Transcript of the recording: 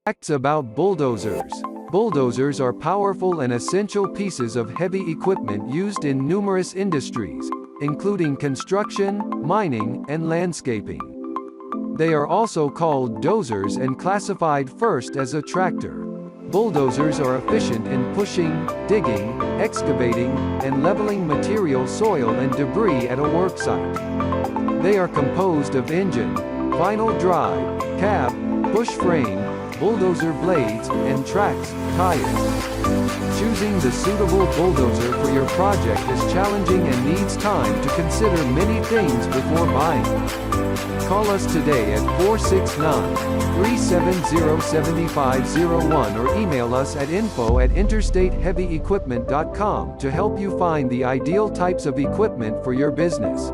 Facts about bulldozers. Bulldozers are powerful and essential pieces of heavy equipment used in numerous industries, including construction, mining, and landscaping. They are also called dozers and classified first as a tractor. Bulldozers are efficient in pushing, digging, excavating, and leveling material, soil, and debris at a worksite. They are composed of engine, final drive, cab, push frame, bulldozer blades, and tracks, tires. Choosing the suitable bulldozer for your project is challenging and needs time to consider many things before buying. Call us today at 469-370-7501 or email us at info@interstateheavyequipment.com to help you find the ideal types of equipment for your business.